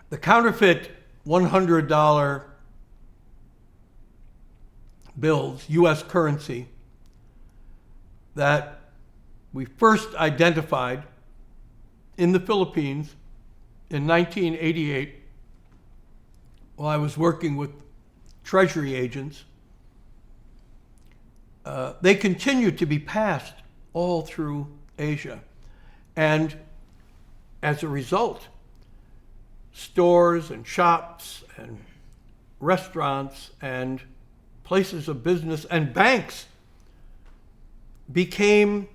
The counterfeit $100 bills, U.S. currency, that we first identified in the Philippines in 1988 while I was working with Treasury agents. They continue to be passed all through Asia. And as a result, stores and shops and restaurants and places of business and banks became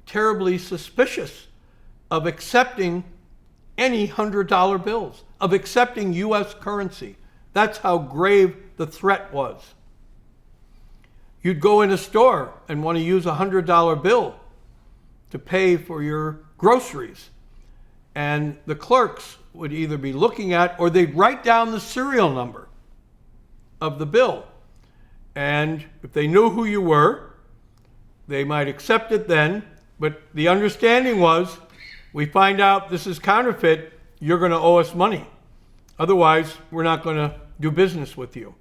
terribly suspicious of accepting any $100 bills, of accepting U.S. currency. That's how grave the threat was. You'd go in a store and want to use a $100 bill to pay for your groceries. And the clerks would either be looking at, or they'd write down the serial number of the bill. And if they knew who you were, they might accept it then. But the understanding was, we find out this is counterfeit, you're going to owe us money. Otherwise, we're not going to do business with you.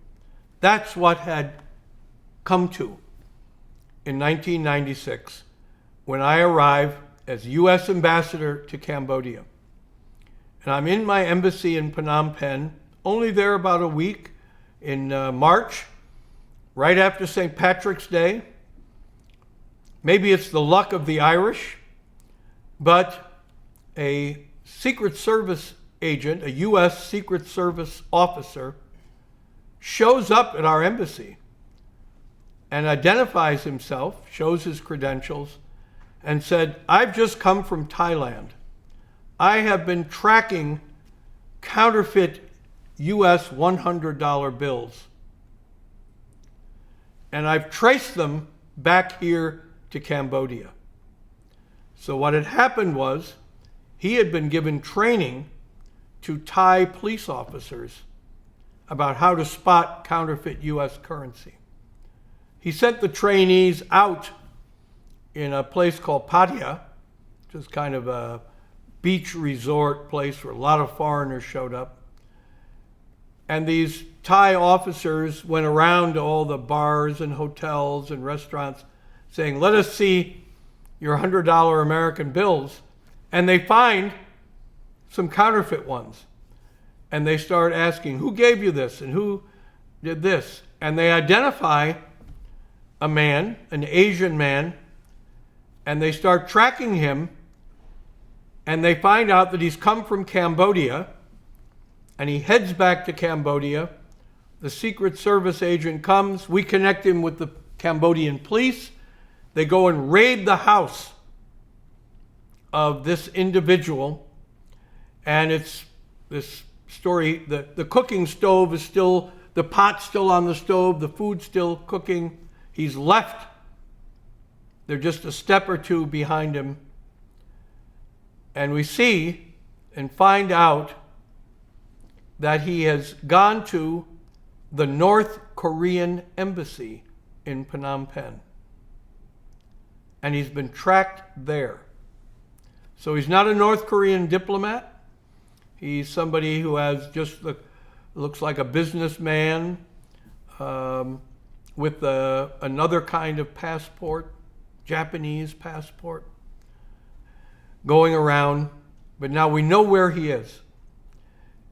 That's what had come to in 1996 when I arrived as U.S. ambassador to Cambodia. And I'm in my embassy in Phnom-Penh, only there about a week in March, right after St. Patrick's Day. Maybe it's the luck of the Irish, but a Secret Service agent, a U.S. Secret Service officer, shows up at our embassy and identifies himself, shows his credentials, and said, "I've just come from Thailand. I have been tracking counterfeit U.S. $100 bills. And I've traced them back here to Cambodia." So what had happened was, he had been given training to Thai police officers about how to spot counterfeit U.S. currency. He sent the trainees out in a place called Pattaya, which is kind of a beach resort place where a lot of foreigners showed up. And these Thai officers went around to all the bars and hotels and restaurants saying, "Let us see your $100 American bills." And they find some counterfeit ones. And they start asking, "Who gave you this? And who did this?" And they identify a man, an Asian man, and they start tracking him. And they find out that he's come from Cambodia, and he heads back to Cambodia. The Secret Service agent comes. We connect him with the Cambodian police. They go and raid the house of this individual. And it's this story that the cooking stove is still, the pot's still on the stove, the food's still cooking. He's left. They're just a step or two behind him. And we see and find out that he has gone to the North Korean embassy in Phnom Penh. And he's been tracked there. So he's not a North Korean diplomat. He's somebody who has just looks like a businessman with another kind of passport, Japanese passport, going around. But now we know where he is.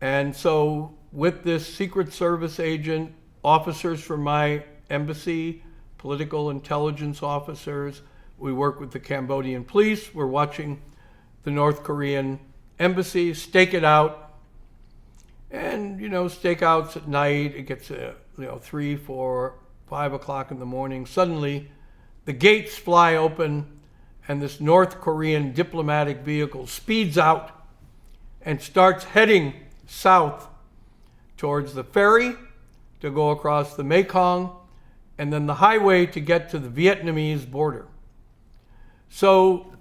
And so with this Secret Service agent, officers from my embassy, political intelligence officers, we work with the Cambodian police. We're watching the North Korean embassy, stake it out. And, stakeouts at night, it gets, 3, 4, 5 o'clock in the morning. Suddenly, the gates fly open, and this North Korean diplomatic vehicle speeds out and starts heading south towards the ferry to go across the Mekong, and then the highway to get to the Vietnamese border. So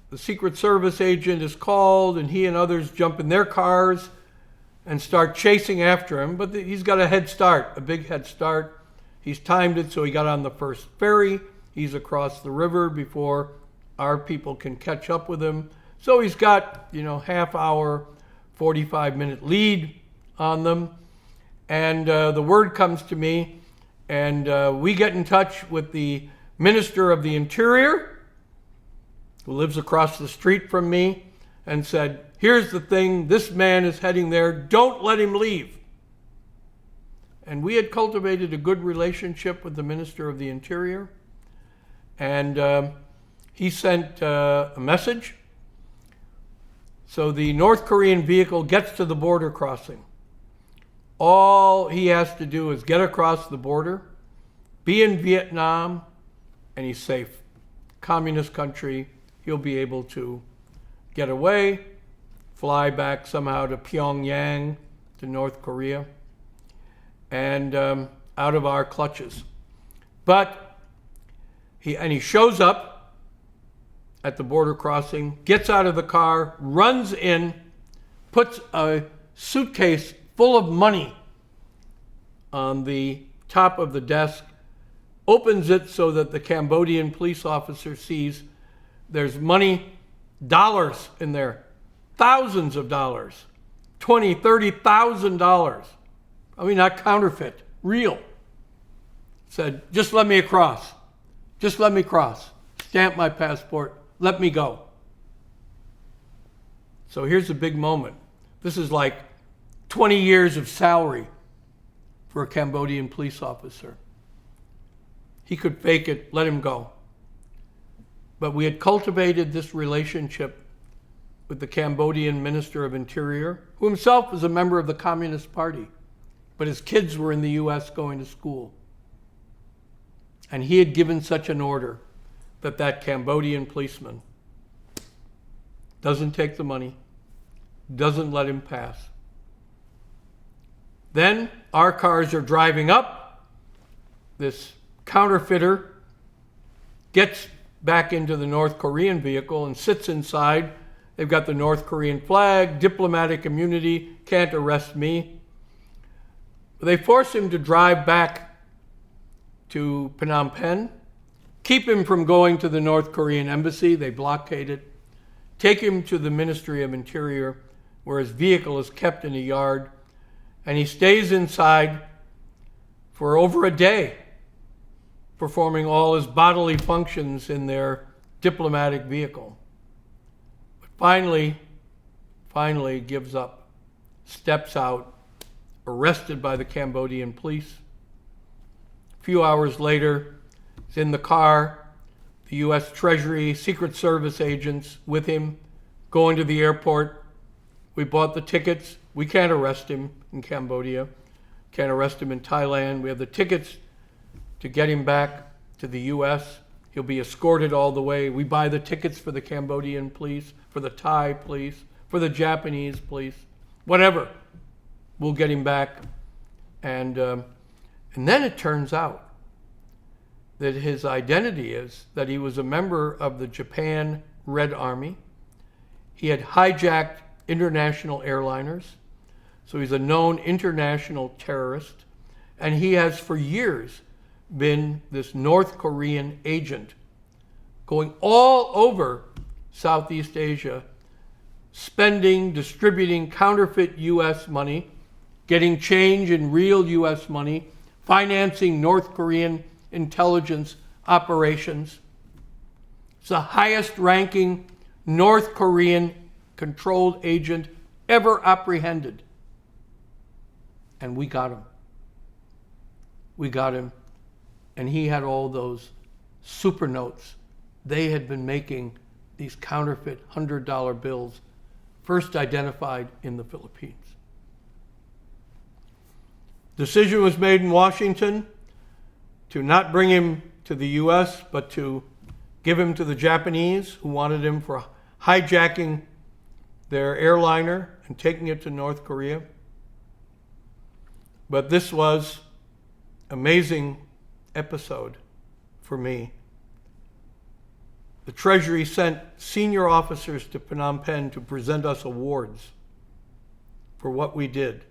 the Secret Service agent is called, and he and others jump in their cars and start chasing after him. But he's got a head start, a big head start. He's timed it so he got on the first ferry. He's across the river before our people can catch up with him. So he's got, half hour 45-minute lead on them. And the word comes to me, and we get in touch with the Minister of the Interior, who lives across the street from me, and said, here's the thing, this man is heading there, don't let him leave. And we had cultivated a good relationship with the Minister of the Interior, and he sent a message. So the North Korean vehicle gets to the border crossing. All he has to do is get across the border, be in Vietnam, and he's safe. Communist country, he'll be able to get away, fly back somehow to Pyongyang, to North Korea, and out of our clutches. But he shows up at the border crossing, gets out of the car, runs in, puts a suitcase full of money on the top of the desk, opens it so that the Cambodian police officer sees there's money, dollars in there, thousands of dollars, $20,000, $30,000. I mean, not counterfeit, real. Said, just let me across. Just let me cross. Stamp my passport. Let me go. So here's a big moment. This is like 20 years of salary for a Cambodian police officer. He could fake it, let him go. But we had cultivated this relationship with the Cambodian Minister of Interior, who himself was a member of the Communist Party, but his kids were in the US going to school. And he had given such an order that that Cambodian policeman doesn't take the money, doesn't let him pass. Then our cars are driving up. This counterfeiter gets back into the North Korean vehicle and sits inside. They've got the North Korean flag, diplomatic immunity, can't arrest me. They force him to drive back to Phnom-Penh, keep him from going to the North Korean embassy, they blockade it, take him to the Ministry of Interior, where his vehicle is kept in a yard, and he stays inside for over a day, performing all his bodily functions in their diplomatic vehicle. But finally gives up, steps out, arrested by the Cambodian police. A few hours later, he's in the car, the U.S. Treasury, Secret Service agents with him, going to the airport. We bought the tickets. We can't arrest him in Cambodia, can't arrest him in Thailand. We have the tickets to get him back to the U.S. He'll be escorted all the way. We buy the tickets for the Cambodian police, for the Thai police, for the Japanese police, whatever. We'll get him back. And then it turns out that his identity is that he was a member of the Japan Red Army. He had hijacked international airliners. So he's a known international terrorist. And he has for years been this North Korean agent going all over Southeast Asia, spending, distributing counterfeit U.S. money, getting change in real U.S. money, financing North Korean intelligence operations. It's the highest ranking North Korean controlled agent ever apprehended. And we got him. We got him. And he had all those super notes. They had been making these counterfeit $100 bills, first identified in the Philippines. Decision was made in Washington to not bring him to the U.S., but to give him to the Japanese, who wanted him for hijacking their airliner and taking it to North Korea. But this was an amazing episode for me. The Treasury sent senior officers to Phnom Penh to present us awards for what we did,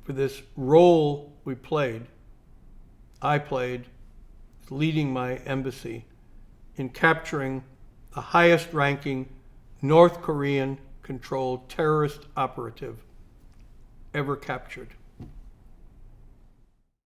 for this role we played, I played, leading my embassy in capturing the highest ranking North Korean controlled terrorist operative ever captured.